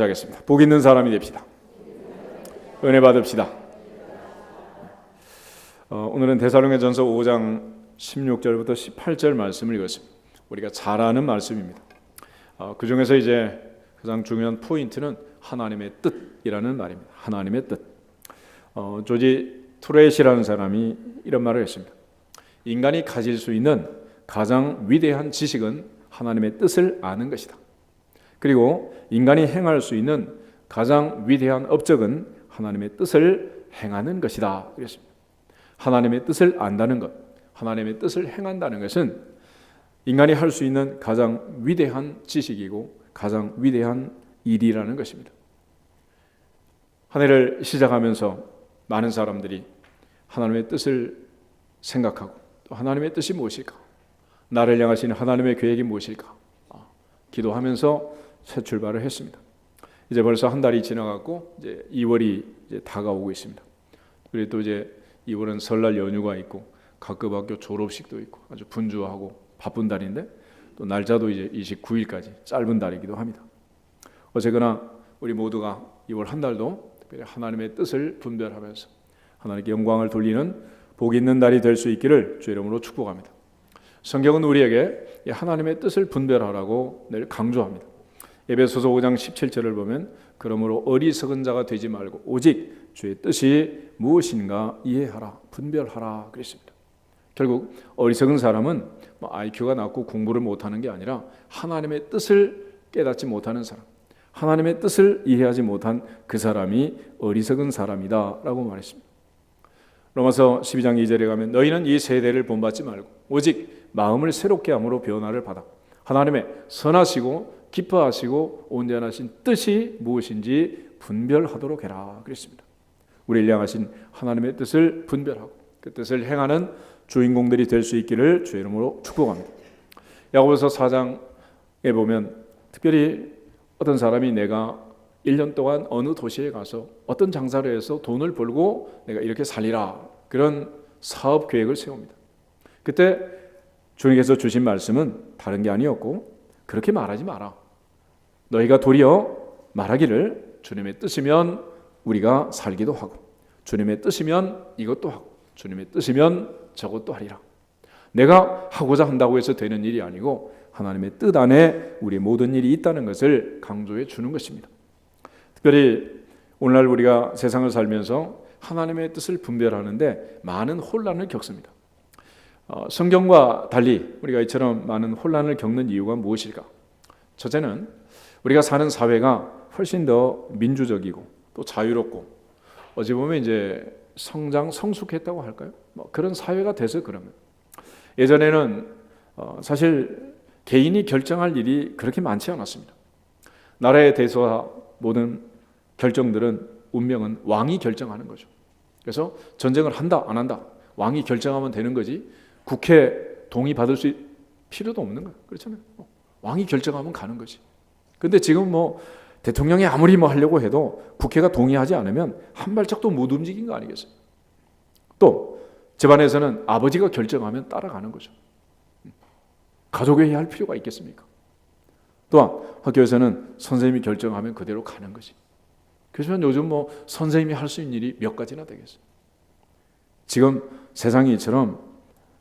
같이 하겠습니다. 복 있는 사람이 됩시다. 은혜 받읍시다. 오늘은 데살로니가전서 5장 16절부터 18절 말씀을 읽었습니다. 우리가 잘 아는 말씀입니다. 그 중에서 이제 가장 중요한 포인트는 하나님의 뜻이라는 말입니다. 하나님의 뜻. 조지 투렛이라는 사람이 이런 말을 했습니다. 인간이 가질 수 있는 가장 위대한 지식은 하나님의 뜻을 아는 것이다. 그리고 인간이 행할 수 있는 가장 위대한 업적은 하나님의 뜻을 행하는 것이다. 그랬습니다. 하나님의 뜻을 안다는 것, 하나님의 뜻을 행한다는 것은 인간이 할 수 있는 가장 위대한 지식이고 가장 위대한 일이라는 것입니다. 한 해를 시작하면서 많은 사람들이 하나님의 뜻을 생각하고 또 하나님의 뜻이 무엇일까? 나를 향하시는 하나님의 계획이 무엇일까? 기도하면서 새 출발을 했습니다. 이제 벌써 한 달이 지나갔고 이제 2월이 이제 다가오고 있습니다. 그리고 또 이제 2월은 설날 연휴가 있고 각급 학교 졸업식도 있고 아주 분주하고 바쁜 달인데 또 날짜도 이제 29일까지 짧은 달이기도 합니다. 어쨌거나 우리 모두가 2월 한 달도 특별히 하나님의 뜻을 분별하면서 하나님께 영광을 돌리는 복 있는 달이 될 수 있기를 주의 이름으로 축복합니다. 성경은 우리에게 하나님의 뜻을 분별하라고 늘 강조합니다. 에베소서 5장 17절을 보면 그러므로 어리석은 자가 되지 말고 오직 주의 뜻이 무엇인가 이해하라, 분별하라 그랬습니다. 결국 어리석은 사람은 IQ가 낮고 공부를 못하는 게 아니라 하나님의 뜻을 깨닫지 못하는 사람, 하나님의 뜻을 이해하지 못한 그 사람이 어리석은 사람이다 라고 말했습니다. 로마서 12장 2절에 가면 너희는 이 세대를 본받지 말고 오직 마음을 새롭게 함으로 변화를 받아 하나님의 선하시고 기뻐하시고 온전하신 뜻이 무엇인지 분별하도록 해라 그랬습니다. 우리를 향하신 하나님의 뜻을 분별하고 그 뜻을 행하는 주인공들이 될 수 있기를 주의 이름으로 축복합니다. 야고보서 4장에 보면 특별히 어떤 사람이 내가 1년 동안 어느 도시에 가서 어떤 장사를 해서 돈을 벌고 내가 이렇게 살리라 그런 사업 계획을 세웁니다. 그때 주님께서 주신 말씀은 다른 게 아니었고 그렇게 말하지 마라. 너희가 도리어 말하기를 주님의 뜻이면 우리가 살기도 하고 주님의 뜻이면 이것도 하고 주님의 뜻이면 저것도 하리라. 내가 하고자 한다고 해서 되는 일이 아니고 하나님의 뜻 안에 우리의 모든 일이 있다는 것을 강조해 주는 것입니다. 특별히 오늘날 우리가 세상을 살면서 하나님의 뜻을 분별하는데 많은 혼란을 겪습니다. 성경과 달리 우리가 이처럼 많은 혼란을 겪는 이유가 무엇일까? 첫째는 우리가 사는 사회가 훨씬 더 민주적이고 또 자유롭고 어찌 보면 이제 성숙했다고 할까요? 그런 사회가 돼서 그러면 예전에는 사실 개인이 결정할 일이 그렇게 많지 않았습니다. 나라에 대해서 모든 결정들은 운명은 왕이 결정하는 거죠. 그래서 전쟁을 한다 안 한다 왕이 결정하면 되는 거지 국회 동의 받을 수 필요도 없는 거예요. 그렇잖아요. 왕이 결정하면 가는 거지. 근데 지금 대통령이 아무리 하려고 해도 국회가 동의하지 않으면 한 발짝도 못 움직인 거 아니겠어요? 또 집안에서는 아버지가 결정하면 따라가는 거죠. 가족회의 할 필요가 있겠습니까? 또한 학교에서는 선생님이 결정하면 그대로 가는 거지. 그래서 요즘 선생님이 할 수 있는 일이 몇 가지나 되겠어요. 지금 세상이 이처럼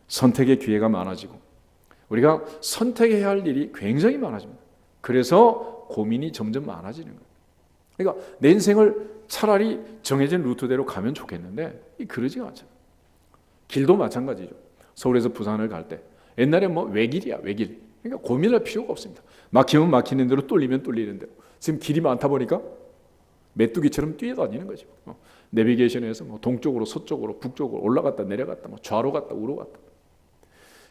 선택의 기회가 많아지고 우리가 선택해야 할 일이 굉장히 많아집니다. 그래서 고민이 점점 많아지는 거예요. 그러니까 내 인생을 차라리 정해진 루트대로 가면 좋겠는데 그러지가 않잖아요. 길도 마찬가지죠. 서울에서 부산을 갈 때 옛날에 외길이야 외길. 그러니까 고민할 필요가 없습니다. 막히면 막히는 대로 뚫리면 뚫리는 대로. 지금 길이 많다 보니까 메뚜기처럼 뛰어다니는 거죠. 내비게이션에서 동쪽으로 서쪽으로 북쪽으로 올라갔다 내려갔다 좌로 갔다 우로 갔다.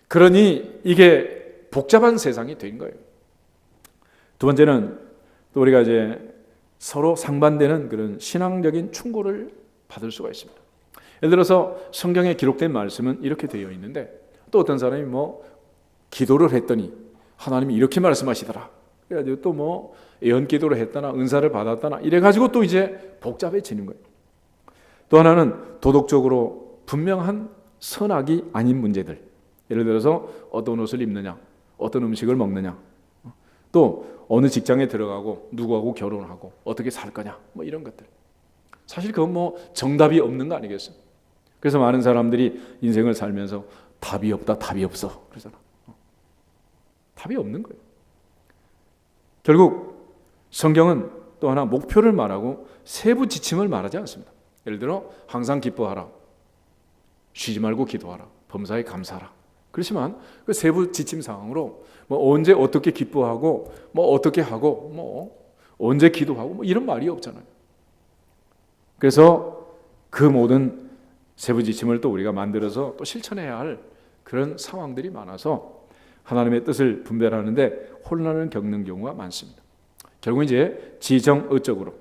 그러니 이게 복잡한 세상이 된 거예요. 두 번째는 또 우리가 이제 서로 상반되는 그런 신앙적인 충고를 받을 수가 있습니다. 예를 들어서 성경에 기록된 말씀은 이렇게 되어 있는데 또 어떤 사람이 기도를 했더니 하나님이 이렇게 말씀하시더라. 그래가지고 또 예언기도를 했다나 은사를 받았다나 이래가지고 또 이제 복잡해지는 거예요. 또 하나는 도덕적으로 분명한 선악이 아닌 문제들. 예를 들어서 어떤 옷을 입느냐, 어떤 음식을 먹느냐, 또 어느 직장에 들어가고 누구하고 결혼하고 어떻게 살 거냐 뭐 이런 것들. 사실 그건 뭐 정답이 없는 거 아니겠어요? 그래서 많은 사람들이 인생을 살면서 답이 없다, 답이 없어 그러잖아. 답이 없는 거예요. 결국 성경은 또 하나 목표를 말하고 세부 지침을 말하지 않습니다. 예를 들어 항상 기뻐하라, 쉬지 말고 기도하라, 범사에 감사하라. 그렇지만 그 세부 지침 사항으로 뭐 언제 어떻게 기뻐하고 뭐 어떻게 하고 뭐 언제 기도하고 뭐 이런 말이 없잖아요. 그래서 그 모든 세부 지침을 또 우리가 만들어서 또 실천해야 할 그런 상황들이 많아서 하나님의 뜻을 분별하는데 혼란을 겪는 경우가 많습니다. 결국 이제 지정의적으로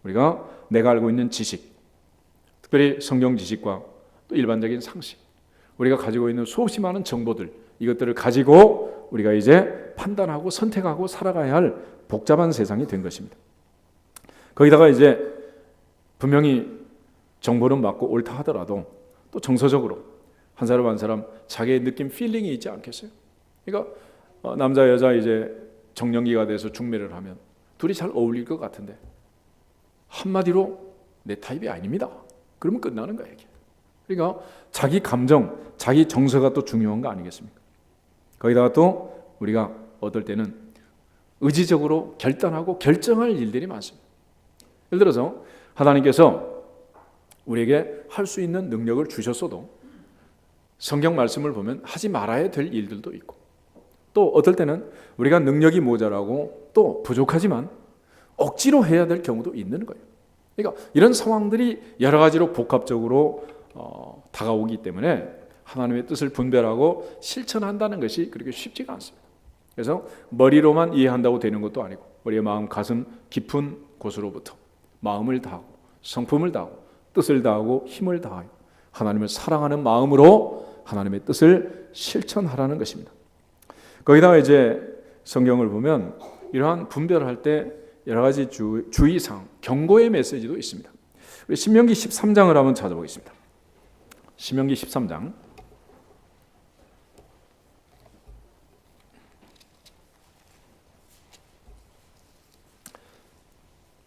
우리가 내가 알고 있는 지식, 특별히 성경 지식과 또 일반적인 상식, 우리가 가지고 있는 수없이 많은 정보들, 이것들을 가지고 우리가 이제 판단하고 선택하고 살아가야 할 복잡한 세상이 된 것입니다. 거기다가 이제 분명히 정보는 맞고 옳다 하더라도 또 정서적으로 한 사람 한 사람 자기의 느낌, 필링이 있지 않겠어요? 그러니까 남자 여자 이제 정년기가 돼서 중매를 하면 둘이 잘 어울릴 것 같은데 한마디로 내 타입이 아닙니다. 그러면 끝나는 거예요. 그러니까 자기 감정, 자기 정서가 또 중요한 거 아니겠습니까? 거기다가 또 우리가 어떨 때는 의지적으로 결단하고 결정할 일들이 많습니다. 예를 들어서 하나님께서 우리에게 할 수 있는 능력을 주셨어도 성경 말씀을 보면 하지 말아야 될 일들도 있고, 또 어떨 때는 우리가 능력이 모자라고 또 부족하지만 억지로 해야 될 경우도 있는 거예요. 그러니까 이런 상황들이 여러 가지로 복합적으로 다가오기 때문에 하나님의 뜻을 분별하고 실천한다는 것이 그렇게 쉽지가 않습니다. 그래서 머리로만 이해한다고 되는 것도 아니고 우리의 마음 가슴 깊은 곳으로부터 마음을 다하고 성품을 다하고 뜻을 다하고 힘을 다하여 하나님을 사랑하는 마음으로 하나님의 뜻을 실천하라는 것입니다. 거기다가 이제 성경을 보면 이러한 분별할 때 여러 가지 주의사항, 경고의 메시지도 있습니다. 우리 신명기 13장을 한번 찾아보겠습니다. 신명기 13장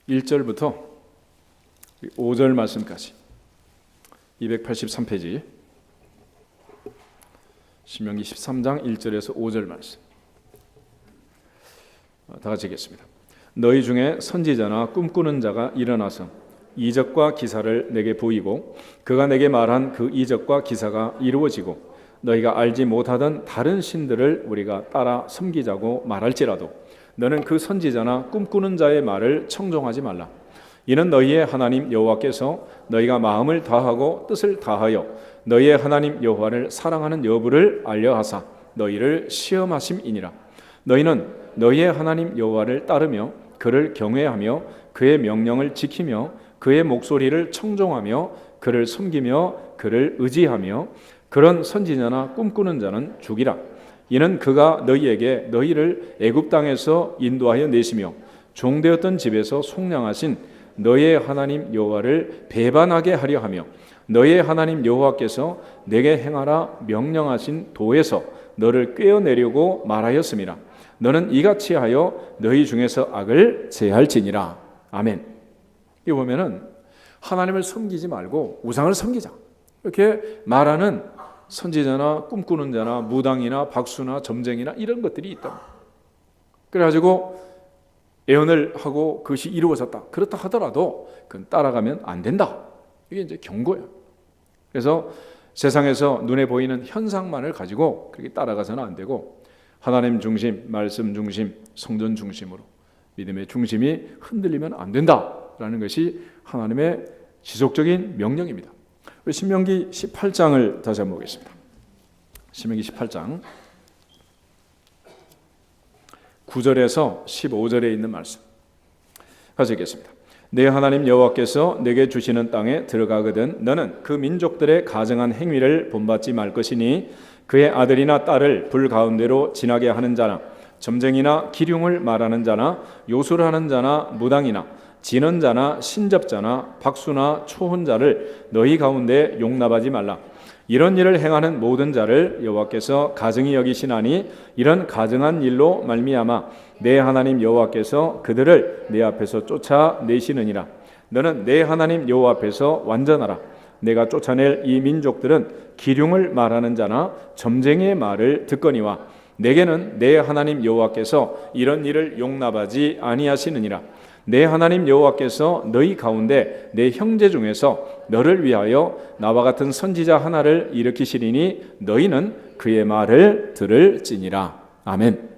1절부터 5절 말씀까지 283페이지 신명기 13장 1절에서 5절 말씀 다 같이 읽겠습니다. 너희 중에 선지자나 꿈꾸는 자가 일어나서 이적과 기사를 내게 보이고 그가 내게 말한 그 이적과 기사가 이루어지고 너희가 알지 못하던 다른 신들을 우리가 따라 섬기자고 말할지라도 너는 그 선지자나 꿈꾸는 자의 말을 청종하지 말라. 이는 너희의 하나님 여호와께서 너희가 마음을 다하고 뜻을 다하여 너희의 하나님 여호와를 사랑하는 여부를 알려하사 너희를 시험하심이니라. 너희는 너희의 하나님 여호와를 따르며 그를 경외하며 그의 명령을 지키며 그의 목소리를 청종하며 그를 섬기며 그를 의지하며 그런 선지자나 꿈꾸는 자는 죽이라. 이는 그가 너희에게 너희를 애굽 땅에서 인도하여 내시며 종되었던 집에서 속량하신 너희의 하나님 여호와를 배반하게 하려 하며 너희의 하나님 여호와께서 내게 행하라 명령하신 도에서 너를 꿰어내려고 말하였음이라. 너는 이같이 하여 너희 중에서 악을 제할지니라. 아멘. 이거 보면은 하나님을 섬기지 말고 우상을 섬기자 이렇게 말하는 선지자나 꿈꾸는 자나 무당이나 박수나 점쟁이나 이런 것들이 있다. 그래가지고 예언을 하고 그것이 이루어졌다. 그렇다 하더라도 그건 따라가면 안 된다. 이게 이제 경고예요. 그래서 세상에서 눈에 보이는 현상만을 가지고 그렇게 따라가서는 안 되고 하나님 중심, 말씀 중심, 성전 중심으로 믿음의 중심이 흔들리면 안 된다라는 것이 하나님의 지속적인 명령입니다. 우리 신명기 18장을 다시 한번 보겠습니다. 신명기 18장 9절에서 15절에 있는 말씀 같이 읽겠습니다. 내 하나님 여호와께서 내게 주시는 땅에 들어가거든 너는 그 민족들의 가증한 행위를 본받지 말 것이니 그의 아들이나 딸을 불 가운데로 지나게 하는 자나 점쟁이나 기륭을 말하는 자나 요술하는 자나 무당이나 지는 자나 신접자나 박수나 초혼자를 너희 가운데 용납하지 말라. 이런 일을 행하는 모든 자를 여호와께서 가증히 여기시나니 이런 가증한 일로 말미암아 내 하나님 여호와께서 그들을 내 앞에서 쫓아내시느니라. 너는 내 하나님 여호와 앞에서 완전하라. 내가 쫓아낼 이 민족들은 기륭을 말하는 자나 점쟁이의 말을 듣거니와 내게는 내 하나님 여호와께서 이런 일을 용납하지 아니하시느니라. 내 하나님 여호와께서 너희 가운데 내 형제 중에서 너를 위하여 나와 같은 선지자 하나를 일으키시리니 너희는 그의 말을 들을지니라. 아멘.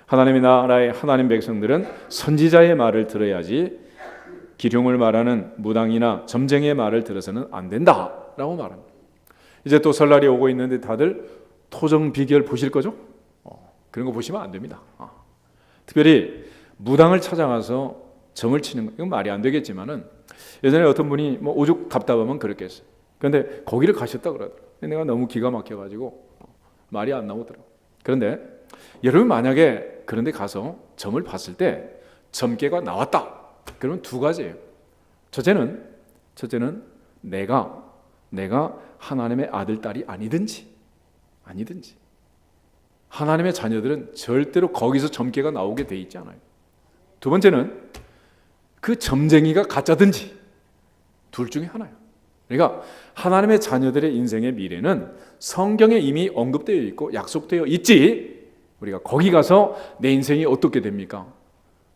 하나님의 나라의 하나님 백성들은 선지자의 말을 들어야지 기륭을 말하는 무당이나 점쟁이의 말을 들어서는 안 된다라고 말합니다. 이제 또 설날이 오고 있는데 다들 토정 비결 보실 거죠? 그런 거 보시면 안 됩니다. 특별히 무당을 찾아가서 점을 치는 거, 이건 말이 안 되겠지만은 예전에 어떤 분이 뭐 오죽 답답하면 그렇게 했어요. 그런데 거기를 가셨다 그러더라고요. 내가 너무 기가 막혀가지고 말이 안 나오더라고요. 그런데 여러분 만약에 그런데 가서 점을 봤을 때 점괘가 나왔다. 그러면 두 가지예요. 첫째는 내가 하나님의 아들 딸이 아니든지 하나님의 자녀들은 절대로 거기서 점괘가 나오게 돼 있지 않아요. 두 번째는 그 점쟁이가 가짜든지 둘 중에 하나예요. 그러니까 하나님의 자녀들의 인생의 미래는 성경에 이미 언급되어 있고 약속되어 있지, 우리가 거기 가서 내 인생이 어떻게 됩니까?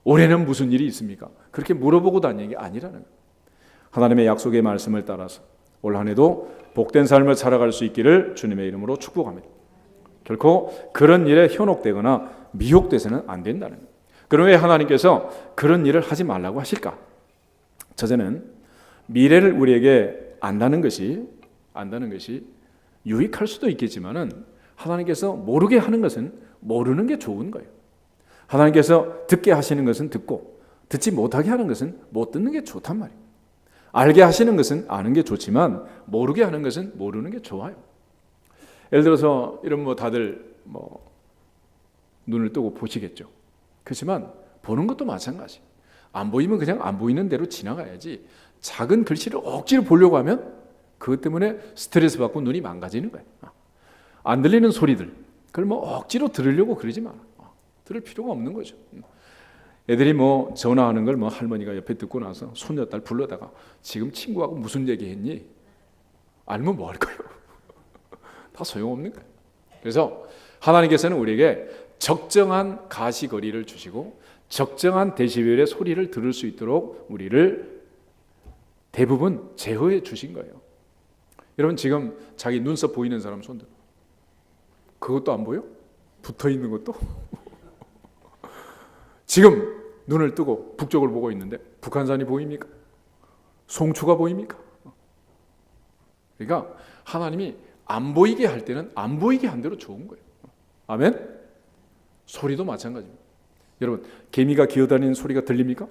올해는 무슨 일이 있습니까? 그렇게 물어보고 다니는 게 아니라는 거예요. 하나님의 약속의 말씀을 따라서 올 한 해도 복된 삶을 살아갈 수 있기를 주님의 이름으로 축복합니다. 결코 그런 일에 현혹되거나 미혹돼서는 안 된다는 거예요. 그럼 왜 하나님께서 그런 일을 하지 말라고 하실까? 첫째는 미래를 우리에게 안다는 것이 유익할 수도 있겠지만은 하나님께서 모르게 하는 것은 모르는 게 좋은 거예요. 하나님께서 듣게 하시는 것은 듣고 듣지 못하게 하는 것은 못 듣는 게 좋단 말이에요. 알게 하시는 것은 아는 게 좋지만 모르게 하는 것은 모르는 게 좋아요. 예를 들어서 이런 다들 눈을 뜨고 보시겠죠. 그렇지만 보는 것도 마찬가지. 안 보이면 그냥 안 보이는 대로 지나가야지. 작은 글씨를 억지로 보려고 하면 그것 때문에 스트레스 받고 눈이 망가지는 거예요. 안 들리는 소리들, 그걸 억지로 들으려고 그러지 마. 들을 필요가 없는 거죠. 애들이 전화하는 걸 할머니가 옆에 듣고 나서 손녀딸 불러다가 지금 친구하고 무슨 얘기했니? 알면 뭐 할 거예요? 다 소용없는 거예요. 그래서 하나님께서는 우리에게 적정한 가시거리를 주시고 적정한 데시벨의 소리를 들을 수 있도록 우리를 대부분 제어해 주신 거예요. 여러분 지금 자기 눈썹 보이는 사람 손 들어. 그것도 안 보여? 붙어 있는 것도? 지금 눈을 뜨고 북쪽을 보고 있는데 북한산이 보입니까? 송추가 보입니까? 그러니까 하나님이 안 보이게 할 때는 안 보이게 한 대로 좋은 거예요. 아멘? 소리도 마찬가지입니다. 여러분 개미가 기어다니는 소리가 들립니까?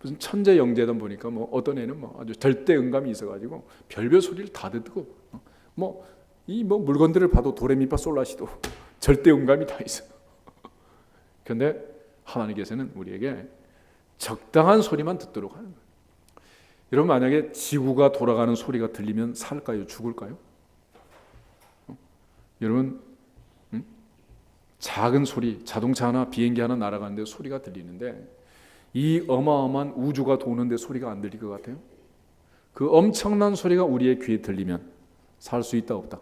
무슨 천재 영재단 보니까 어떤 애는 아주 절대 음감이 있어가지고 별별 소리를 다 듣고 물건들을 봐도 도레미파 솔라시도 절대 음감이 다 있어. 그런데 하나님께서는 우리에게 적당한 소리만 듣도록 하는 거예요. 여러분 만약에 지구가 돌아가는 소리가 들리면 살까요? 죽을까요? 여러분 작은 소리, 자동차 하나 비행기 하나 날아가는데 소리가 들리는데 이 어마어마한 우주가 도는데 소리가 안 들릴 것 같아요? 그 엄청난 소리가 우리의 귀에 들리면 살 수 있다 없다?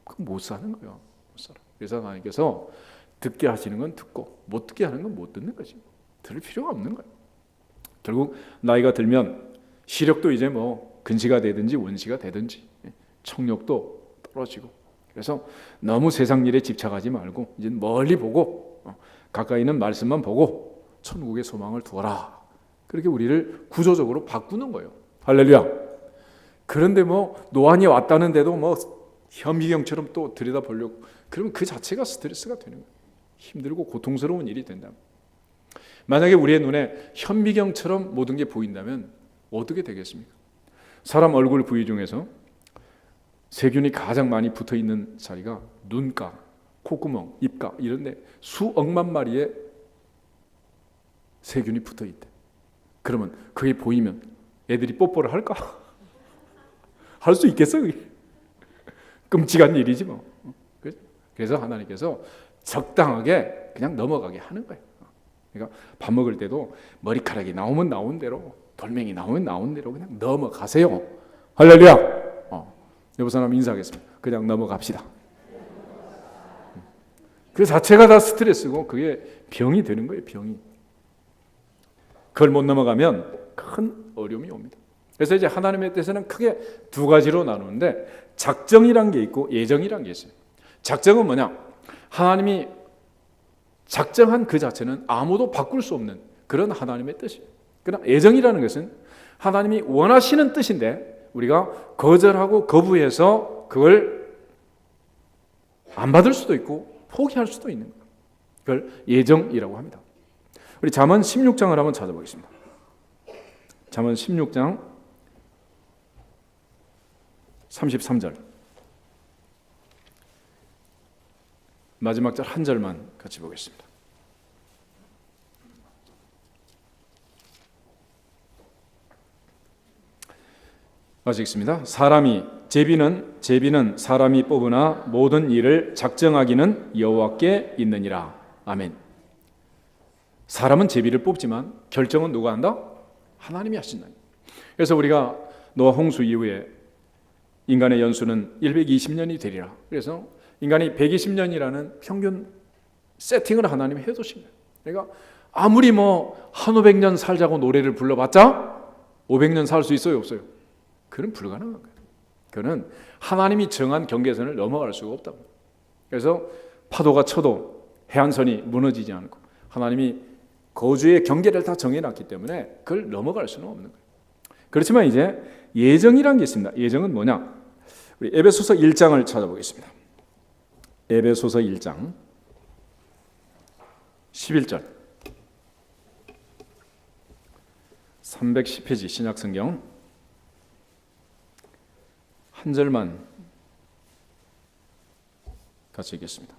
그건 못 사는 거예요. 못 살아. 그래서 하나님께서 듣게 하시는 건 듣고 못 듣게 하는 건 못 듣는 거지. 들을 필요가 없는 거예요. 결국 나이가 들면 시력도 이제 근시가 되든지 원시가 되든지 청력도 떨어지고, 그래서 너무 세상 일에 집착하지 말고 이제 멀리 보고 가까이 있는 말씀만 보고 천국의 소망을 두어라. 그렇게 우리를 구조적으로 바꾸는 거예요. 할렐루야. 그런데 노안이 왔다는데도 현미경처럼 또 들여다보려고 그러면 그 자체가 스트레스가 되는 거예요. 힘들고 고통스러운 일이 된다. 만약에 우리의 눈에 현미경처럼 모든 게 보인다면 어떻게 되겠습니까? 사람 얼굴 부위 중에서 세균이 가장 많이 붙어 있는 자리가 눈가, 콧구멍, 입가 이런데 수억만 마리의 세균이 붙어 있대. 그러면 그게 보이면 애들이 뽀뽀를 할까? 할 수 있겠어? 그게? 끔찍한 일이지 뭐. 그래서 하나님께서 적당하게 그냥 넘어가게 하는 거예요. 그러니까 밥 먹을 때도 머리카락이 나오면 나온 대로, 돌멩이 나오면 나온 대로 그냥 넘어가세요. 할렐루야. 옆 사람 인사하겠습니다. 그냥 넘어갑시다. 그 자체가 다 스트레스고 그게 병이 되는 거예요. 병이. 그걸 못 넘어가면 큰 어려움이 옵니다. 그래서 이제 하나님의 뜻에는 크게 두 가지로 나누는데, 작정이란 게 있고 예정이란 게 있어요. 작정은 뭐냐? 하나님이 작정한 그 자체는 아무도 바꿀 수 없는 그런 하나님의 뜻이에요. 그러나 예정이라는 것은 하나님이 원하시는 뜻인데 우리가 거절하고 거부해서 그걸 안 받을 수도 있고 포기할 수도 있는 거예요. 그걸 예정이라고 합니다. 우리 잠언 16장을 한번 찾아보겠습니다. 잠언 16장 33절. 마지막 절 한 절만 같이 보겠습니다. 마치겠습니다. 제비는 사람이 뽑으나 모든 일을 작정하기는 여호와께 있느니라. 아멘. 사람은 제비를 뽑지만 결정은 누가 한다? 하나님이 하신다. 그래서 우리가 노아 홍수 이후에 인간의 연수는 120년이 되리라. 그래서 인간이 120년이라는 평균 세팅을 하나님이 해두신 거예요. 그러니까 아무리 한 500년 살자고 노래를 불러봤자 500년 살 수 있어요, 없어요? 그건 불가능한 거예요. 그는 하나님이 정한 경계선을 넘어갈 수가 없다고. 그래서 파도가 쳐도 해안선이 무너지지 않고 하나님이 거주의 경계를 다 정해놨기 때문에 그걸 넘어갈 수는 없는 거예요. 그렇지만 이제 예정이란 게 있습니다. 예정은 뭐냐? 우리 에베소서 1장을 찾아보겠습니다. 에베소서 1장 11절 310페이지 신약성경 한 절만 같이 읽겠습니다.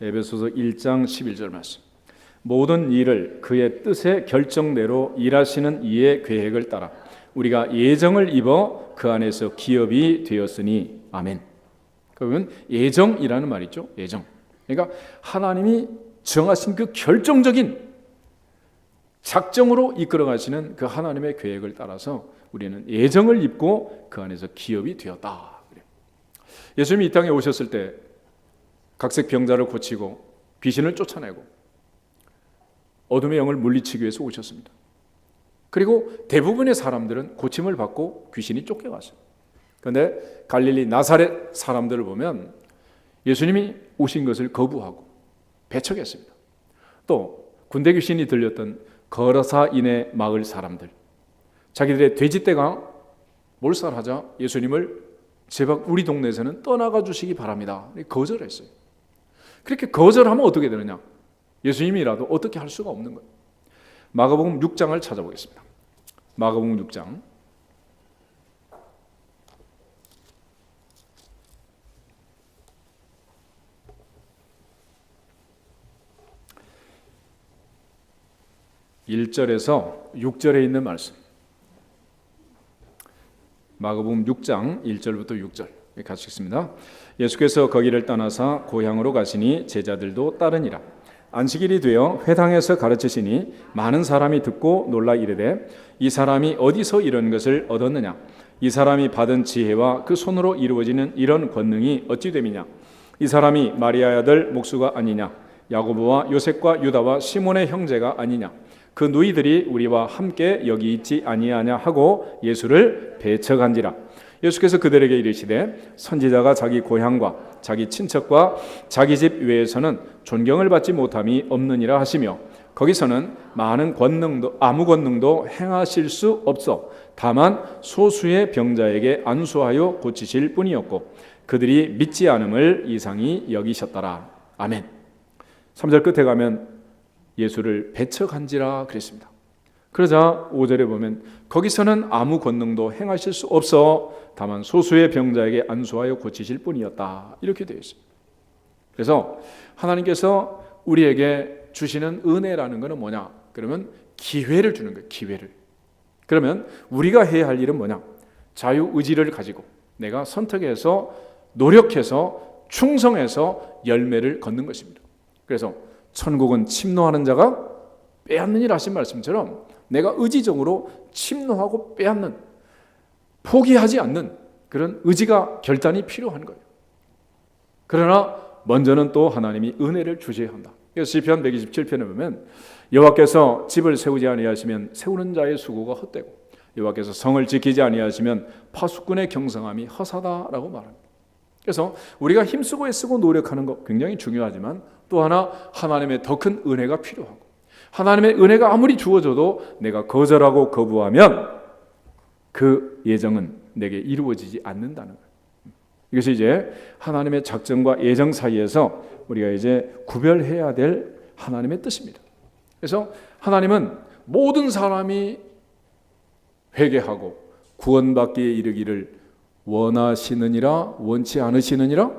에베소서 1장 11절 말씀. 모든 일을 그의 뜻의 결정대로 일하시는 이의 계획을 따라 우리가 예정을 입어 그 안에서 기업이 되었으니 아멘. 그러면 예정이라는 말이죠. 예정. 그러니까 하나님이 정하신 그 결정적인 작정으로 이끌어 가시는 그 하나님의 계획을 따라서 우리는 예정을 입고 그 안에서 기업이 되었다. 예수님이 이 땅에 오셨을 때 각색 병자를 고치고 귀신을 쫓아내고 어둠의 영을 물리치기 위해서 오셨습니다. 그리고 대부분의 사람들은 고침을 받고 귀신이 쫓겨갔어요. 그런데 갈릴리 나사렛 사람들을 보면 예수님이 오신 것을 거부하고 배척했습니다. 또 군대 귀신이 들렸던 거라사인의 마을 사람들, 자기들의 돼지떼가 몰살하자 예수님을 제발 우리 동네에서는 떠나가 주시기 바랍니다. 거절했어요. 그렇게 거절하면 어떻게 되느냐? 예수님이라도 어떻게 할 수가 없는 거예요. 마가복음 6장을 찾아보겠습니다. 마가복음 6장 1절에서 6절에 있는 말씀. 마가복음 6장 1절부터 6절 같이 읽습니다. 예수께서 거기를 떠나사 고향으로 가시니 제자들도 따르니라. 안식일이 되어 회당에서 가르치시니 많은 사람이 듣고 놀라 이르되 이 사람이 어디서 이런 것을 얻었느냐? 이 사람이 받은 지혜와 그 손으로 이루어지는 이런 권능이 어찌 됨이냐? 이 사람이 마리아의 아들 목수가 아니냐? 야고보와 요셉과 유다와 시몬의 형제가 아니냐? 그 누이들이 우리와 함께 여기 있지 아니하냐 하고 예수를 배척한지라. 예수께서 그들에게 이르시되 선지자가 자기 고향과 자기 친척과 자기 집 외에서는 존경을 받지 못함이 없느니라 하시며 거기서는 많은 권능도 아무 권능도 행하실 수 없어 다만 소수의 병자에게 안수하여 고치실 뿐이었고 그들이 믿지 않음을 이상히 여기셨더라. 아멘. 3절 끝에 가면 예수를 배척한지라 그랬습니다. 그러자 5절에 보면 거기서는 아무 권능도 행하실 수 없어 다만 소수의 병자에게 안수하여 고치실 뿐이었다. 이렇게 되어 있습니다. 그래서 하나님께서 우리에게 주시는 은혜라는 것은 뭐냐? 그러면 기회를 주는 거예요. 기회를. 그러면 우리가 해야 할 일은 뭐냐? 자유의지를 가지고 내가 선택해서 노력해서 충성해서 열매를 걷는 것입니다. 그래서 천국은 침노하는 자가 빼앗느니라 하신 말씀처럼 내가 의지적으로 침노하고 빼앗는, 포기하지 않는 그런 의지가 결단이 필요한 거예요. 그러나 먼저는 또 하나님이 은혜를 주셔야 한다. 그래서 시편 127편에 보면 여호와께서 집을 세우지 아니하시면 세우는 자의 수고가 헛되고 여호와께서 성을 지키지 아니하시면 파수꾼의 경성함이 허사다라고 말합니다. 그래서 우리가 힘쓰고 애쓰고 노력하는 것 굉장히 중요하지만 또 하나 하나님의 더 큰 은혜가 필요하고, 하나님의 은혜가 아무리 주어져도 내가 거절하고 거부하면 그 예정은 내게 이루어지지 않는다는 거예요. 이것이 이제 하나님의 작정과 예정 사이에서 우리가 이제 구별해야 될 하나님의 뜻입니다. 그래서 하나님은 모든 사람이 회개하고 구원받기에 이르기를 원하시느니라 원치 않으시느니라.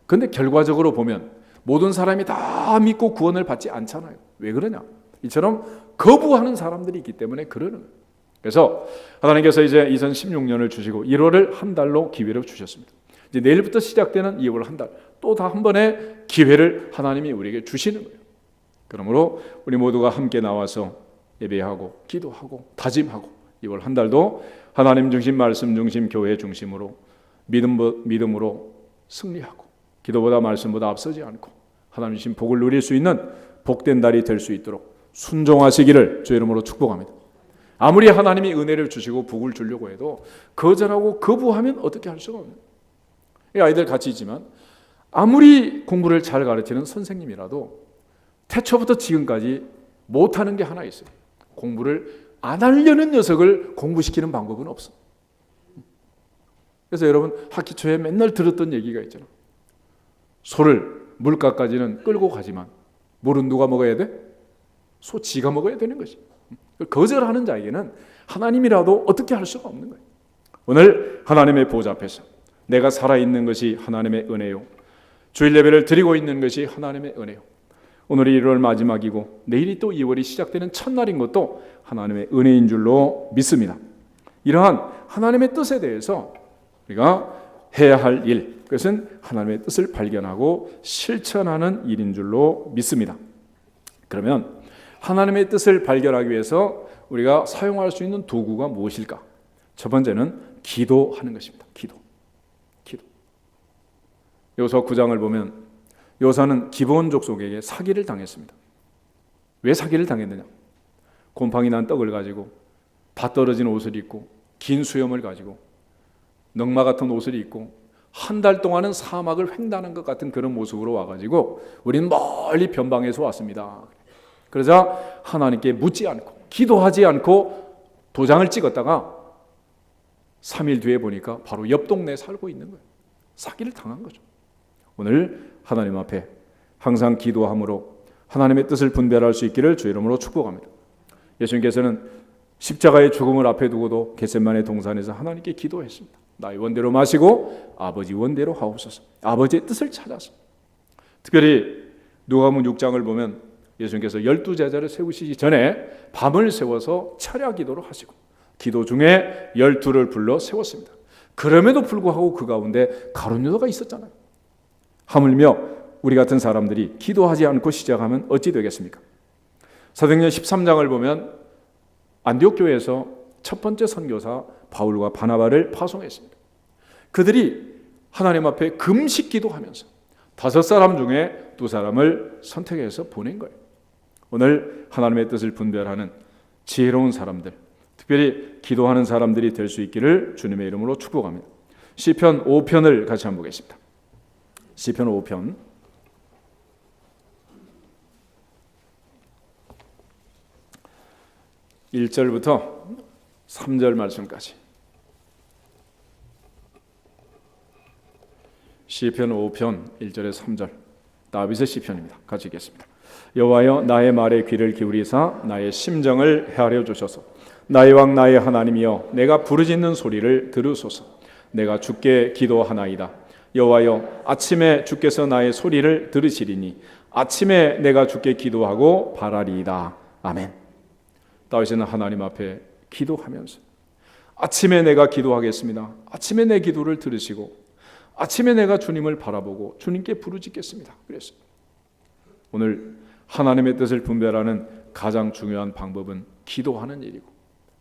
그런데 결과적으로 보면 모든 사람이 다 믿고 구원을 받지 않잖아요. 왜 그러냐? 이처럼 거부하는 사람들이 있기 때문에 그러는 거예요. 그래서 하나님께서 이제 2016년을 주시고 1월을 한 달로 기회를 주셨습니다. 이제 내일부터 시작되는 2월 한 달, 또 다 한 번의 기회를 하나님이 우리에게 주시는 거예요. 그러므로 우리 모두가 함께 나와서 예배하고 기도하고 다짐하고 2월 한 달도 하나님 중심, 말씀 중심, 교회 중심으로 믿음으로 승리하고 기도보다 말씀보다 앞서지 않고 하나님 주신 복을 누릴 수 있는 복된 달이 될 수 있도록 순종하시기를 주 이름으로 축복합니다. 아무리 하나님이 은혜를 주시고 복을 주려고 해도 거절하고 거부하면 어떻게 할 수가 없는 거예요. 아이들 같이 있지만 아무리 공부를 잘 가르치는 선생님이라도 태초부터 지금까지 못하는 게 하나 있어요. 공부를 안 하려는 녀석을 공부시키는 방법은 없어. 그래서 여러분 학기 초에 맨날 들었던 얘기가 있잖아. 소를 물가까지는 끌고 가지만 물은 누가 먹어야 돼? 소 지가 먹어야 되는 것이. 거절하는 자에게는 하나님이라도 어떻게 할 수가 없는 거예요. 오늘 하나님의 보좌 앞에서 내가 살아있는 것이 하나님의 은혜요, 주일 예배를 드리고 있는 것이 하나님의 은혜요, 오늘이 1월 마지막이고 내일이 또 2월이 시작되는 첫날인 것도 하나님의 은혜인 줄로 믿습니다. 이러한 하나님의 뜻에 대해서 우리가 해야 할 일, 그것은 하나님의 뜻을 발견하고 실천하는 일인 줄로 믿습니다. 그러면 하나님의 뜻을 발견하기 위해서 우리가 사용할 수 있는 도구가 무엇일까? 첫 번째는 기도하는 것입니다. 기도. 요서 9장을 보면 요사는 기브온 족속에게 사기를 당했습니다. 왜 사기를 당했느냐? 곰팡이 난 떡을 가지고 다 떨어진 옷을 입고 긴 수염을 가지고 넝마 같은 옷을 입고 한 달 동안은 사막을 횡단한 것 같은 그런 모습으로 와가지고 우리는 멀리 변방에서 왔습니다. 그러자 하나님께 묻지 않고 기도하지 않고 도장을 찍었다가 3일 뒤에 보니까 바로 옆 동네에 살고 있는 거예요. 사기를 당한 거죠. 오늘 하나님 앞에 항상 기도함으로 하나님의 뜻을 분별할 수 있기를 주 이름으로 축복합니다. 예수님께서는 십자가의 죽음을 앞에 두고도 겟세마네 동산에서 하나님께 기도했습니다. 나의 원대로 마시고 아버지 원대로 하옵소서. 아버지의 뜻을 찾아서. 특별히 누가복음 6장을 보면 예수님께서 12제자를 세우시기 전에 밤을 세워서 철야 기도를 하시고 기도 중에 12를 불러 세웠습니다. 그럼에도 불구하고 그 가운데 가룟 유다가 있었잖아요. 하물며 우리 같은 사람들이 기도하지 않고 시작하면 어찌 되겠습니까? 사도행전 13장을 보면 안디옥 교회에서 첫 번째 선교사 바울과 바나바를 파송했습니다. 그들이 하나님 앞에 금식 기도하면서 5사람 중에 2사람을 선택해서 보낸 거예요. 오늘 하나님의 뜻을 분별하는 지혜로운 사람들, 특별히 기도하는 사람들이 될 수 있기를 주님의 이름으로 축복합니다. 시편 5편을 같이 한번 보겠습니다. 시편 5편 1절부터 3절 말씀까지. 시편 5편 1절에 3절 다윗의 시편입니다. 같이 읽겠습니다. 여호와여 나의 말에 귀를 기울이사 나의 심정을 헤아려 주소서. 나의 왕 나의 하나님이여 내가 부르짖는 소리를 들으소서. 내가 주께 기도하나이다. 여호와여 아침에 주께서 나의 소리를 들으시리니 아침에 내가 주께 기도하고 바라리이다. 아멘. 다윗은 하나님 앞에 기도하면서 아침에 내가 기도하겠습니다. 아침에 내 기도를 들으시고 아침에 내가 주님을 바라보고 주님께 부르짖겠습니다. 그랬어요. 오늘 하나님의 뜻을 분별하는 가장 중요한 방법은 기도하는 일이고,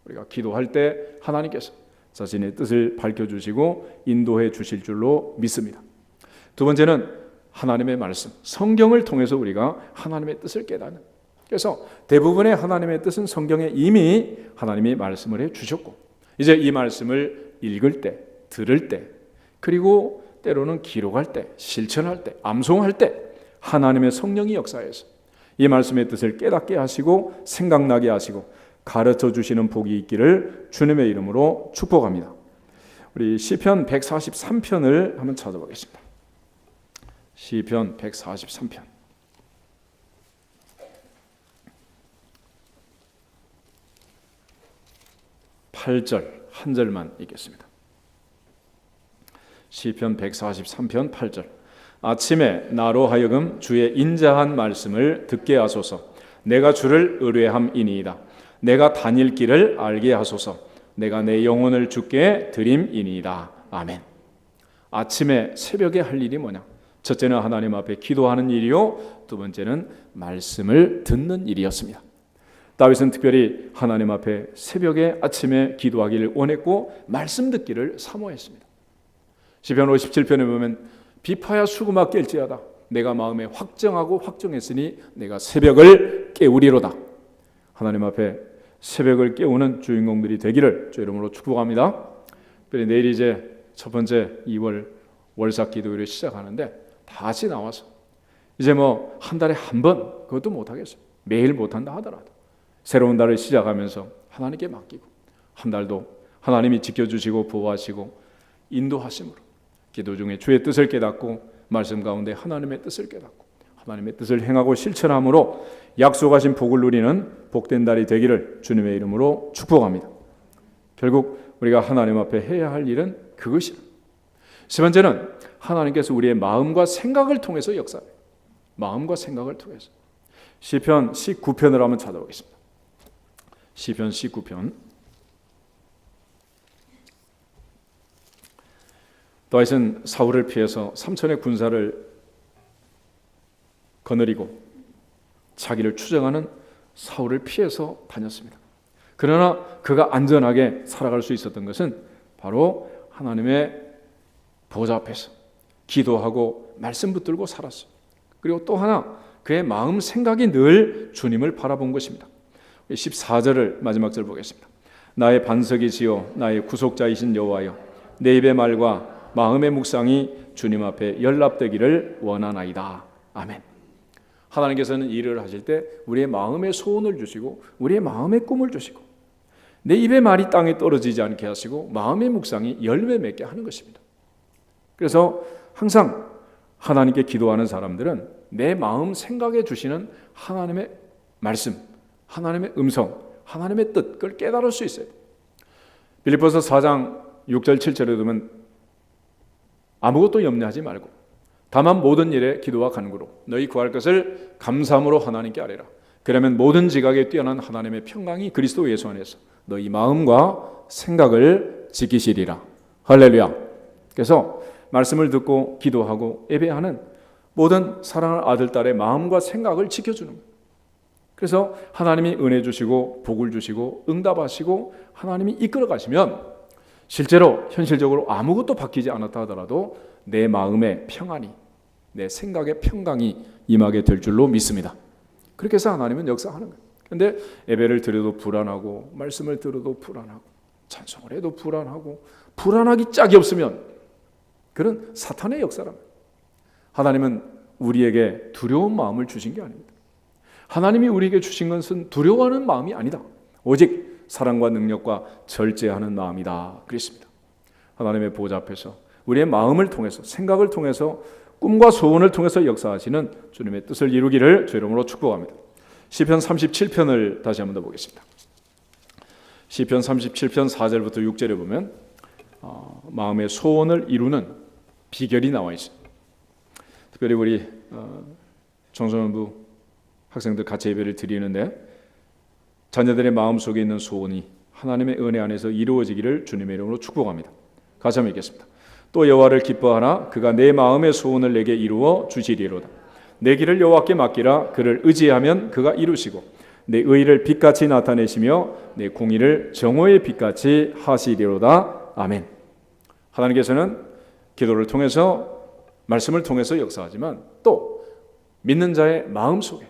우리가 기도할 때 하나님께서 자신의 뜻을 밝혀주시고 인도해 주실 줄로 믿습니다. 두 번째는 하나님의 말씀, 성경을 통해서 우리가 하나님의 뜻을 깨닫는. 그래서 대부분의 하나님의 뜻은 성경에 이미 하나님이 말씀을 해주셨고, 이제 이 말씀을 읽을 때, 들을 때, 그리고 때로는 기록할 때, 실천할 때, 암송할 때 하나님의 성령이 역사해서 이 말씀의 뜻을 깨닫게 하시고 생각나게 하시고 가르쳐 주시는 복이 있기를 주님의 이름으로 축복합니다. 우리 시편 143편을 한번 찾아보겠습니다. 시편 143편 8절 한 절만 읽겠습니다. 시편 143편 8절. 아침에 나로 하여금 주의 인자한 말씀을 듣게 하소서. 내가 주를 의뢰함이니이다. 내가 다닐 길을 알게 하소서. 내가 내 영혼을 주께 드림이니이다. 아멘. 아침에 새벽에 할 일이 뭐냐? 첫째는 하나님 앞에 기도하는 일이요, 두 번째는 말씀을 듣는 일이었습니다. 다윗은 특별히 하나님 앞에 새벽에 아침에 기도하기를 원했고 말씀 듣기를 사모했습니다. 시편 57편에 보면 비파야 수구마 깰지어다. 내가 마음에 확정하고 확정했으니 내가 새벽을 깨우리로다. 하나님 앞에 새벽을 깨우는 주인공들이 되기를 주 이름으로 축복합니다. 그래 내일 이제 첫 번째 2월 월삭 기도회를 시작하는데 다시 나와서 이제 뭐 한 달에 한 번 그것도 못하겠어요. 매일 못한다 하더라도 새로운 달을 시작하면서 하나님께 맡기고 한 달도 하나님이 지켜주시고 보호하시고 인도하심으로 기도 중에 주의 뜻을 깨닫고 말씀 가운데 하나님의 뜻을 깨닫고 하나님의 뜻을 행하고 실천함으로 약속하신 복을 누리는 복된 달이 되기를 주님의 이름으로 축복합니다. 결국 우리가 하나님 앞에 해야 할 일은 그것이다. 세 번째는 하나님께서 우리의 마음과 생각을 통해서 역사해요. 마음과 생각을 통해서. 시편 19편을 한번 찾아보겠습니다. 시편 19편. 다윗은 사울을 피해서 삼천의 군사를 거느리고 자기를 추정하는 사울을 피해서 다녔습니다. 그러나 그가 안전하게 살아갈 수 있었던 것은 바로 하나님의 보좌 앞에서 기도하고 말씀 붙들고 살았어요. 그리고 또 하나 그의 마음 생각이 늘 주님을 바라본 것입니다. 14절을 마지막 절 보겠습니다. 나의 반석이지요 나의 구속자이신 여호와여 내 입의 말과 마음의 묵상이 주님 앞에 연락되기를 원하나이다. 아멘. 하나님께서는 일을 하실 때 우리의 마음의 소원을 주시고 우리의 마음의 꿈을 주시고 내 입의 말이 땅에 떨어지지 않게 하시고 마음의 묵상이 열매 맺게 하는 것입니다. 그래서 항상 하나님께 기도하는 사람들은 내 마음 생각에 주시는 하나님의 말씀, 하나님의 음성, 하나님의 뜻 그걸 깨달을 수 있어요. 빌립보서 4장 6절 7절에 보면 아무것도 염려하지 말고 다만 모든 일에 기도와 간구로 너희 구할 것을 감사함으로 하나님께 아뢰라. 그러면 모든 지각에 뛰어난 하나님의 평강이 그리스도 예수 안에서 너희 마음과 생각을 지키시리라. 할렐루야. 그래서 말씀을 듣고 기도하고 예배하는 모든 사랑하는 아들, 딸의 마음과 생각을 지켜주는 거예요. 그래서 하나님이 은혜 주시고 복을 주시고 응답하시고 하나님이 이끌어 가시면 실제로 현실적으로 아무것도 바뀌지 않았다 하더라도 내 마음의 평안이 내 생각의 평강이 임하게 될 줄로 믿습니다. 그렇게 해서 하나님은 역사하는 거예요. 그런데 예배를 드려도 불안하고 말씀을 들어도 불안하고 찬송을 해도 불안하고 불안하기 짝이 없으면 그런 사탄의 역사랍니다. 하나님은 우리에게 두려운 마음을 주신 게 아닙니다. 하나님이 우리에게 주신 것은 두려워하는 마음이 아니다. 오직 사랑과 능력과 절제하는 마음이다. 그랬습니다. 하나님의 보좌 앞에서 우리의 마음을 통해서 생각을 통해서 꿈과 소원을 통해서 역사하시는 주님의 뜻을 이루기를 주 이름으로 축복합니다. 시편 37편을 다시 한번 더 보겠습니다. 시편 37편 4절부터 6절에 보면 마음의 소원을 이루는 비결이 나와 있습니다. 특별히 우리 청소년부 학생들 같이 예배를 드리는데 자녀들의 마음속에 있는 소원이 하나님의 은혜 안에서 이루어지기를 주님의 이름으로 축복합니다. 같이 한번 읽겠습니다. 또 여호와를 기뻐하라. 그가 내 마음의 소원을 내게 이루어 주시리로다. 내 길을 여호와께 맡기라. 그를 의지하면 그가 이루시고 내 의를 빛같이 나타내시며 내 공의를 정오의 빛같이 하시리로다. 아멘. 하나님께서는 기도를 통해서 말씀을 통해서 역사하지만 또 믿는 자의 마음 속에,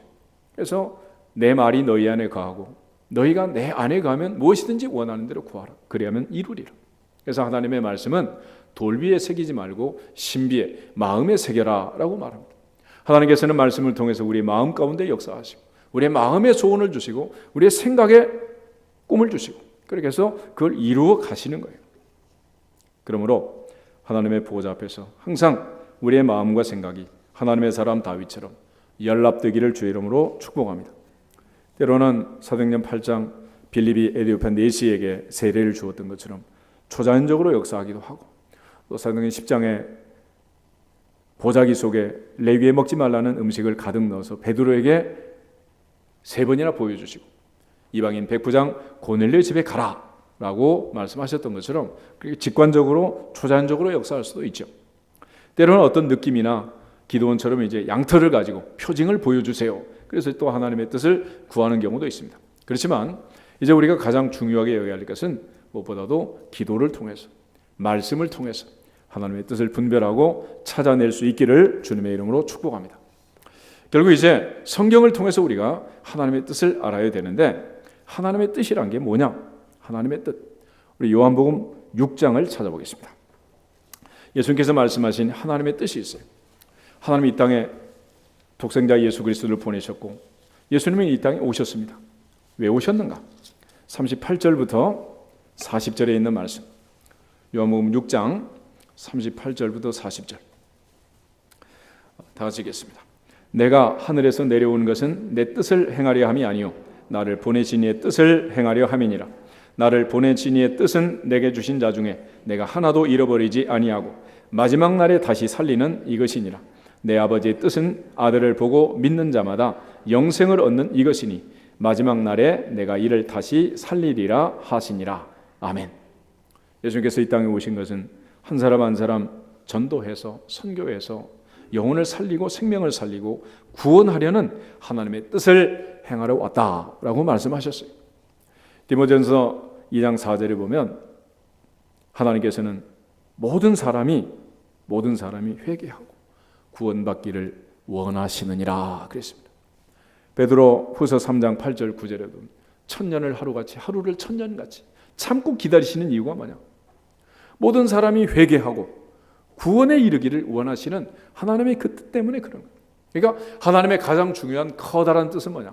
그래서 내 말이 너희 안에 거하고 너희가 내 안에 거하면 무엇이든지 원하는 대로 구하라. 그리하면 이루리라. 그래서 하나님의 말씀은 돌 위에 새기지 말고 신비에 마음에 새겨라 라고 말합니다. 하나님께서는 말씀을 통해서 우리 마음 가운데 역사하시고 우리의 마음에 소원을 주시고 우리의 생각에 꿈을 주시고 그렇게 해서 그걸 이루어 가시는 거예요. 그러므로 하나님의 보호자 앞에서 항상 우리의 마음과 생각이 하나님의 사람 다윗처럼 연락되기를 주의 이름으로 축복합니다. 때로는 사도행전 8장 빌립이 에디오피아 내시에게 세례를 주었던 것처럼 초자연적으로 역사하기도 하고, 또 사도행전 10장에 보자기 속에 레위에 먹지 말라는 음식을 가득 넣어서 베드로에게 3번이나 보여주시고 이방인 백부장 고넬료의 집에 가라 라고 말씀하셨던 것처럼 그렇게 직관적으로 초자연적으로 역사할 수도 있죠. 때로는 어떤 느낌이나 기도원처럼 이제 양털을 가지고 표징을 보여주세요. 그래서 또 하나님의 뜻을 구하는 경우도 있습니다. 그렇지만 이제 우리가 가장 중요하게 여겨야 할 것은 무엇보다도 기도를 통해서, 말씀을 통해서 하나님의 뜻을 분별하고 찾아낼 수 있기를 주님의 이름으로 축복합니다. 결국 이제 성경을 통해서 우리가 하나님의 뜻을 알아야 되는데, 하나님의 뜻이란 게 뭐냐? 하나님의 뜻. 우리 요한복음 6장을 찾아보겠습니다. 예수님께서 말씀하신 하나님의 뜻이 있어요. 하나님이 이 땅에 독생자 예수 그리스도를 보내셨고 예수님은 이 땅에 오셨습니다. 왜 오셨는가? 38절부터 40절에 있는 말씀, 요한복음 6장 38절부터 40절 다 같이 읽겠습니다. 내가 하늘에서 내려온 것은 내 뜻을 행하려 함이 아니요 나를 보내신 이의 뜻을 행하려 함이니라. 나를 보내신 이의 뜻은 내게 주신 자 중에 내가 하나도 잃어버리지 아니하고 마지막 날에 다시 살리는 이것이니라. 내 아버지의 뜻은 아들을 보고 믿는 자마다 영생을 얻는 이것이니 마지막 날에 내가 이를 다시 살리리라 하시니라. 아멘. 예수님께서 이 땅에 오신 것은 한 사람 한 사람 전도해서 선교해서 영혼을 살리고 생명을 살리고 구원하려는 하나님의 뜻을 행하러 왔다라고 말씀하셨어요. 디모데전서 2장 4절에 보면 하나님께서는 모든 사람이 회개하고 구원받기를 원하시느니라 그랬습니다. 베드로 후서 3장 8절 9절에도 천년을 하루같이, 하루를 천년같이 참고 기다리시는 이유가 뭐냐? 모든 사람이 회개하고 구원에 이르기를 원하시는 하나님의 그 뜻 때문에 그런 거예요. 그러니까 하나님의 가장 중요한 커다란 뜻은 뭐냐?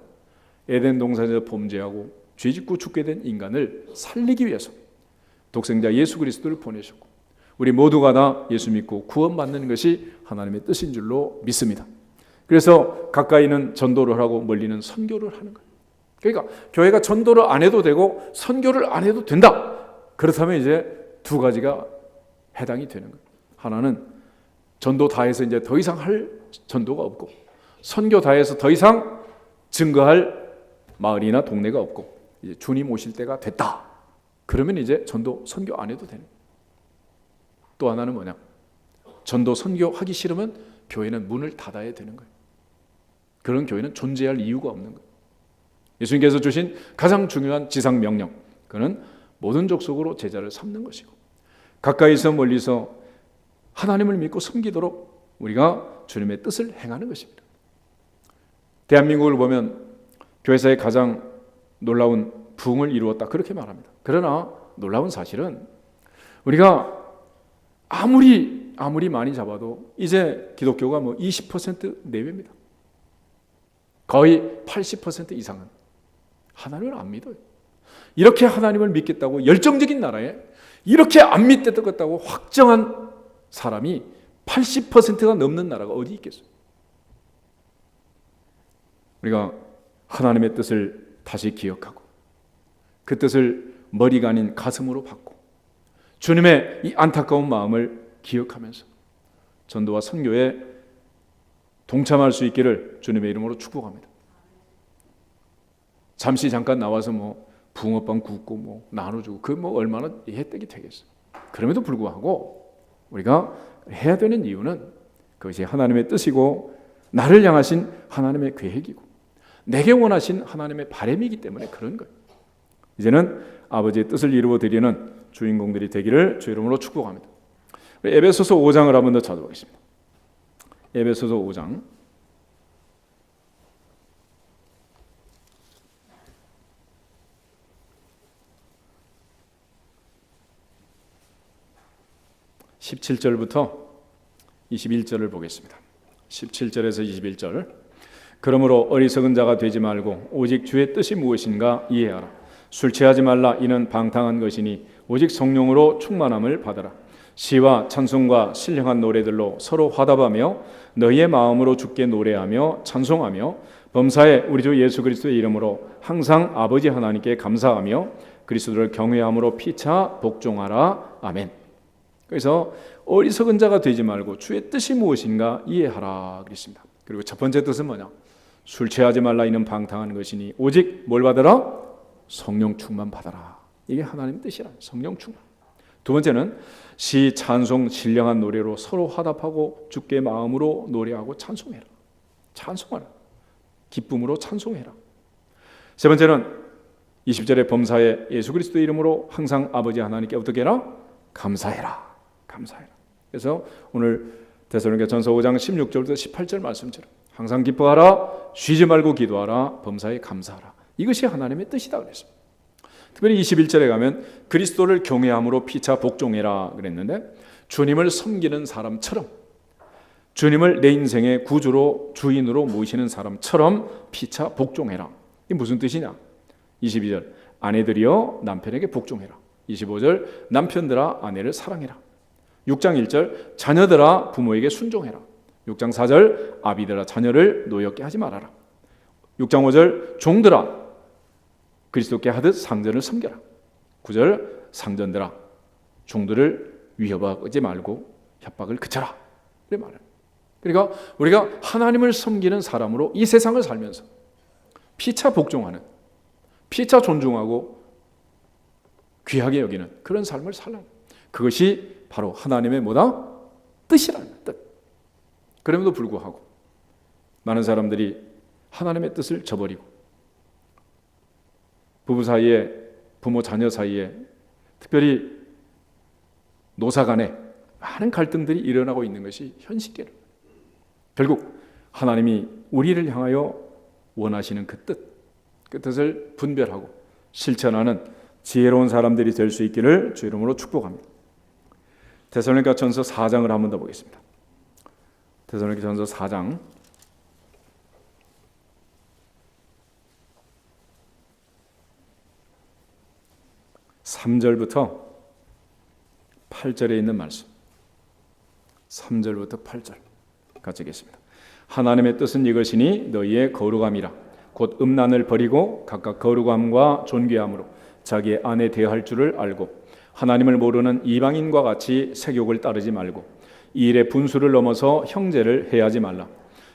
에덴 동산에서 범죄하고 죄짓고 죽게 된 인간을 살리기 위해서 독생자 예수 그리스도를 보내셨고 우리 모두가 다 예수 믿고 구원받는 것이 하나님의 뜻인 줄로 믿습니다. 그래서 가까이는 전도를 하고 멀리는 선교를 하는 거예요. 그러니까 교회가 전도를 안 해도 되고 선교를 안 해도 된다. 그렇다면 이제 두 가지가 해당이 되는 거예요. 하나는 전도 다 해서 이제 더 이상 할 전도가 없고 선교 다 해서 더 이상 증거할 마을이나 동네가 없고 이제 주님 오실 때가 됐다. 그러면 이제 전도 선교 안 해도 되는 거예요. 또 하나는 뭐냐? 전도 선교하기 싫으면 교회는 문을 닫아야 되는 거예요. 그런 교회는 존재할 이유가 없는 거예요. 예수님께서 주신 가장 중요한 지상 명령, 그는 모든 족속으로 제자를 삼는 것이고 가까이서 멀리서 하나님을 믿고 섬기도록 우리가 주님의 뜻을 행하는 것입니다. 대한민국을 보면 교회사의 가장 놀라운 부흥을 이루었다 그렇게 말합니다. 그러나 놀라운 사실은 우리가 아무리 많이 잡아도 이제 기독교가 20% 내외입니다. 거의 80% 이상은 하나님을 안 믿어요. 이렇게 하나님을 믿겠다고 열정적인 나라에 이렇게 안 믿겠다고 확정한 사람이 80%가 넘는 나라가 어디 있겠어요? 우리가 하나님의 뜻을 다시 기억하고 그 뜻을 머리가 아닌 가슴으로 받고 주님의 이 안타까운 마음을 기억하면서 전도와 선교에 동참할 수 있기를 주님의 이름으로 축복합니다. 잠깐 나와서 붕어빵 굽고 나눠주고 그 얼마나 혜택이 되겠어요. 그럼에도 불구하고 우리가 해야 되는 이유는 그것이 하나님의 뜻이고 나를 향하신 하나님의 계획이고 내게 원하신 하나님의 바람이기 때문에 그런 거예요. 이제는 아버지의 뜻을 이루어 드리는 주인공들이 되기를 주 이름으로 축복합니다. 에베소서 5장을 한번 더 찾아보겠습니다. 에베소서 5장 17절부터 21절을 보겠습니다. 17절에서 21절. 그러므로 어리석은 자가 되지 말고 오직 주의 뜻이 무엇인가 이해하라. 술 취하지 말라. 이는 방탕한 것이니 오직 성령으로 충만함을 받아라. 시와 찬송과 신령한 노래들로 서로 화답하며 너희의 마음으로 주께 노래하며 찬송하며 범사에 우리 주 예수 그리스도의 이름으로 항상 아버지 하나님께 감사하며 그리스도를 경외함으로 피차 복종하라. 아멘. 그래서 어리석은 자가 되지 말고 주의 뜻이 무엇인가 이해하라 그랬습니다. 그리고 첫 번째 뜻은 뭐냐? 술 취하지 말라. 이는 방탕한 것이니 오직 뭘 받아라? 성령 충만 받아라. 이게 하나님 뜻이라. 성령 충만. 두 번째는 시, 찬송, 신령한 노래로 서로 화답하고 주께 마음으로 노래하고 찬송해라. 찬송하라. 기쁨으로 찬송해라. 세 번째는 20절의 범사에 예수 그리스도의 이름으로 항상 아버지 하나님께 어떻게 해라? 감사해라. 감사해라. 그래서 오늘 데살로니가전서 5장 16절부터 18절 말씀처럼 항상 기뻐하라, 쉬지 말고 기도하라, 범사에 감사하라. 이것이 하나님의 뜻이다 그랬습니다. 특별히 21절에 가면 그리스도를 경외함으로 피차 복종해라 그랬는데 주님을 섬기는 사람처럼, 주님을 내 인생의 구주로 주인으로 모시는 사람처럼 피차 복종해라. 이게 무슨 뜻이냐? 22절 아내들이여 남편에게 복종해라. 25절 남편들아 아내를 사랑해라. 6장 1절 자녀들아 부모에게 순종해라. 6장 4절 아비들아 자녀를 노엽게 하지 말아라. 6장 5절 종들아 그리스도께 하듯 상전을 섬겨라. 9절 상전들아 종들을 위협하지 말고 협박을 그쳐라. 이렇게 말해요. 그러니까 우리가 하나님을 섬기는 사람으로 이 세상을 살면서 피차 복종하는, 피차 존중하고 귀하게 여기는 그런 삶을 살라는, 그것이 바로 하나님의 뭐다? 뜻이라는 뜻. 그럼에도 불구하고 많은 사람들이 하나님의 뜻을 저버리고 부부 사이에, 부모 자녀 사이에, 특별히 노사 간에 많은 갈등들이 일어나고 있는 것이 현실이에요. 결국 하나님이 우리를 향하여 원하시는 그 뜻을 분별하고 실천하는 지혜로운 사람들이 될 수 있기를 주 이름으로 축복합니다. 데살로니가전서 4장을 한 번 더 보겠습니다. 데살로니가전서 4장 3절부터 8절에 있는 말씀. 3절부터 8절 같이 읽겠습니다. 하나님의 뜻은 이것이니 너희의 거룩함이라. 곧 음란을 버리고 각각 거룩함과 존귀함으로 자기의 아내 대할 줄을 알고 하나님을 모르는 이방인과 같이 세욕을 따르지 말고 이 일의 분수를 넘어서 형제를 해하지 말라.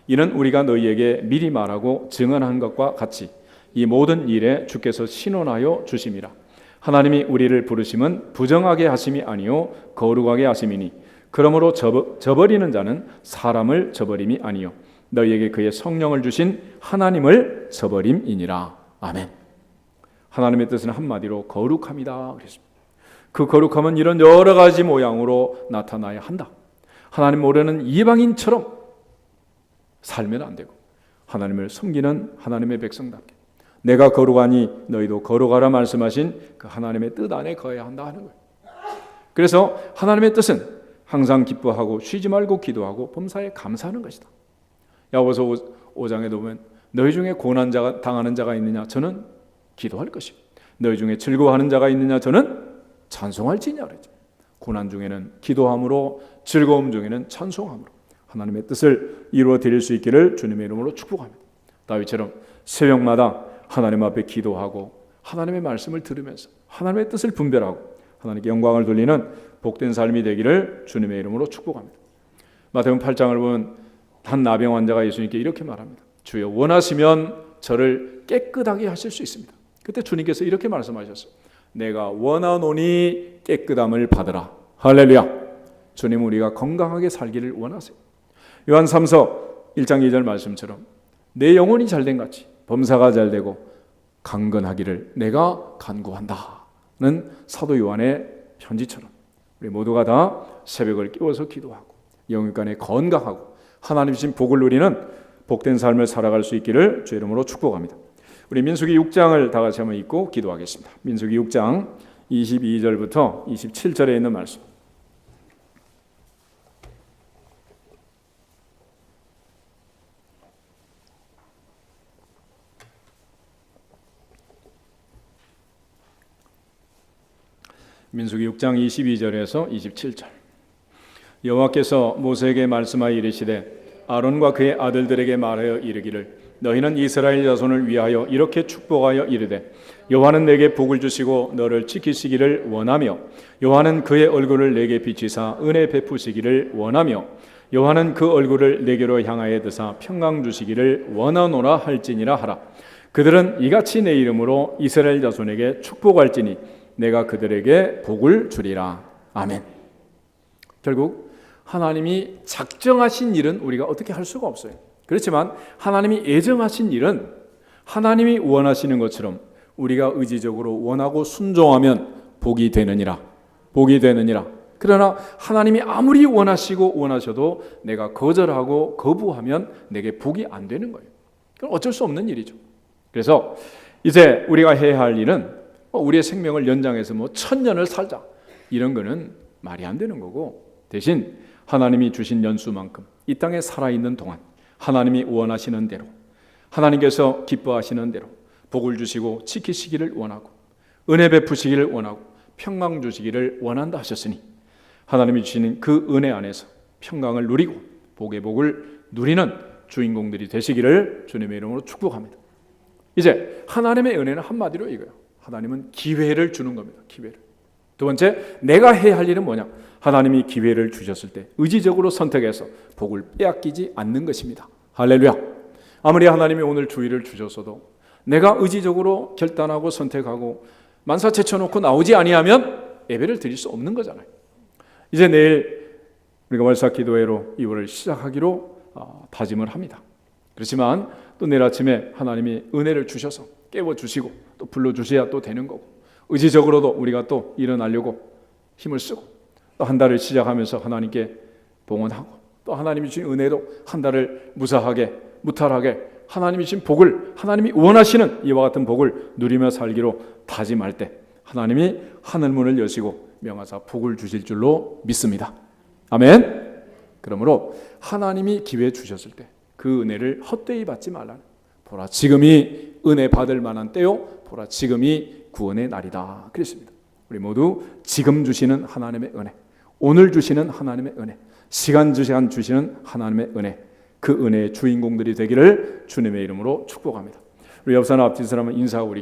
이는 우리가 너희에게 미리 말하고 증언한 것과 같이 이 모든 일에 주께서 신원하여 주심이라. 하나님이 우리를 부르심은 부정하게 하심이 아니요 거룩하게 하심이니 그러므로 저버리는 자는 사람을 저버림이 아니요 너희에게 그의 성령을 주신 하나님을 저버림이니라. 아멘. 하나님의 뜻은 한마디로 거룩함이다 그랬습니다. 그 거룩함은 이런 여러 가지 모양으로 나타나야 한다. 하나님 모르는 이방인처럼 살면 안 되고 하나님을 섬기는 하나님의 백성답게 내가 거룩하니 너희도 거룩하라 말씀하신 그 하나님의 뜻 안에 거해야 한다 하는 거예요. 그래서 하나님의 뜻은 항상 기뻐하고 쉬지 말고 기도하고 범사에 감사하는 것이다. 야고보서 5장에도 보면 너희 중에 고난 자가 당하는 자가 있느냐 저는 기도할 것이고 너희 중에 즐거워하는 자가 있느냐 저는 찬송할지냐 그랬죠. 고난 중에는 기도함으로 즐거움 중에는 찬송함으로 하나님의 뜻을 이루어 드릴 수 있기를 주님의 이름으로 축복합니다. 다윗처럼 새벽마다 하나님 앞에 기도하고 하나님의 말씀을 들으면서 하나님의 뜻을 분별하고 하나님께 영광을 돌리는 복된 삶이 되기를 주님의 이름으로 축복합니다. 마태복음 8장을 보면 한 나병 환자가 예수님께 이렇게 말합니다. 주여 원하시면 저를 깨끗하게 하실 수 있습니다. 그때 주님께서 이렇게 말씀하셨어요. 내가 원하노니 깨끗함을 받으라. 할렐루야. 주님은 우리가 건강하게 살기를 원하세요. 요한 3서 1장 2절 말씀처럼 내 영혼이 잘된 같이 범사가 잘되고 강건하기를 내가 간구한다는 사도 요한의 편지처럼 우리 모두가 다 새벽을 깨워서 기도하고 영육간에 건강하고 하나님 주신 복을 누리는 복된 삶을 살아갈 수 있기를 주의 이름으로 축복합니다. 우리 민수기 6장을 다 같이 한번 읽고 기도하겠습니다. 민수기 6장 22절부터 27절에 있는 말씀. 민수기 6장 22절에서 27절. 여호와께서 모세에게 말씀하여 이르시되 아론과 그의 아들들에게 말하여 이르기를 너희는 이스라엘 자손을 위하여 이렇게 축복하여 이르되 여호와는 내게 복을 주시고 너를 지키시기를 원하며 여호와는 그의 얼굴을 내게 비치사 은혜 베푸시기를 원하며 여호와는 그 얼굴을 내게로 향하여 드사 평강 주시기를 원하노라 할지니라 하라. 그들은 이같이 내 이름으로 이스라엘 자손에게 축복할지니 내가 그들에게 복을 주리라. 아멘. 결국 하나님이 작정하신 일은 우리가 어떻게 할 수가 없어요. 그렇지만 하나님이 예정하신 일은 하나님이 원하시는 것처럼 우리가 의지적으로 원하고 순종하면 복이 되느니라. 복이 되느니라. 그러나 하나님이 아무리 원하셔도 내가 거절하고 거부하면 내게 복이 안 되는 거예요. 그건 어쩔 수 없는 일이죠. 그래서 이제 우리가 해야 할 일은 우리의 생명을 연장해서 1000년을 살자 이런 거는 말이 안 되는 거고, 대신 하나님이 주신 연수만큼 이 땅에 살아있는 동안 하나님이 원하시는 대로 하나님께서 기뻐하시는 대로 복을 주시고 지키시기를 원하고 은혜 베푸시기를 원하고 평강 주시기를 원한다 하셨으니 하나님이 주시는 그 은혜 안에서 평강을 누리고 복의 복을 누리는 주인공들이 되시기를 주님의 이름으로 축복합니다. 이제 하나님의 은혜는 한마디로 이거예요. 하나님은 기회를 주는 겁니다. 기회를. 두 번째, 내가 해야 할 일은 뭐냐? 하나님이 기회를 주셨을 때 의지적으로 선택해서 복을 빼앗기지 않는 것입니다. 할렐루야. 아무리 하나님이 오늘 주의를 주셨어도 내가 의지적으로 결단하고 선택하고 만사 제쳐놓고 나오지 아니하면 예배를 드릴 수 없는 거잖아요. 이제 내일 우리가 월삭 기도회로 2월을 시작하기로 다짐을 합니다. 그렇지만 또 내일 아침에 하나님이 은혜를 주셔서 깨워주시고 또 불러주셔야 또 되는 거고, 의지적으로도 우리가 또 일어나려고 힘을 쓰고 또 한 달을 시작하면서 하나님께 봉헌하고 또 하나님이 주신 은혜도 한 달을 무사하게 무탈하게 하나님이 주신 복을, 하나님이 원하시는 이와 같은 복을 누리며 살기로 다짐할 때 하나님이 하늘문을 여시고 명하사 복을 주실 줄로 믿습니다. 아멘. 그러므로 하나님이 기회 주셨을 때 그 은혜를 헛되이 받지 말라는, 보라 지금이 은혜 받을 만한 때요, 보라 지금이 구원의 날이다 그랬습니다. 우리 모두 지금 주시는 하나님의 은혜, 오늘 주시는 하나님의 은혜, 시간 주시는 하나님의 은혜, 그 은혜의 주인공들이 되기를 주님의 이름으로 축복합니다. 우리 옆 사람 앞뒤 사람은 인사하고 우리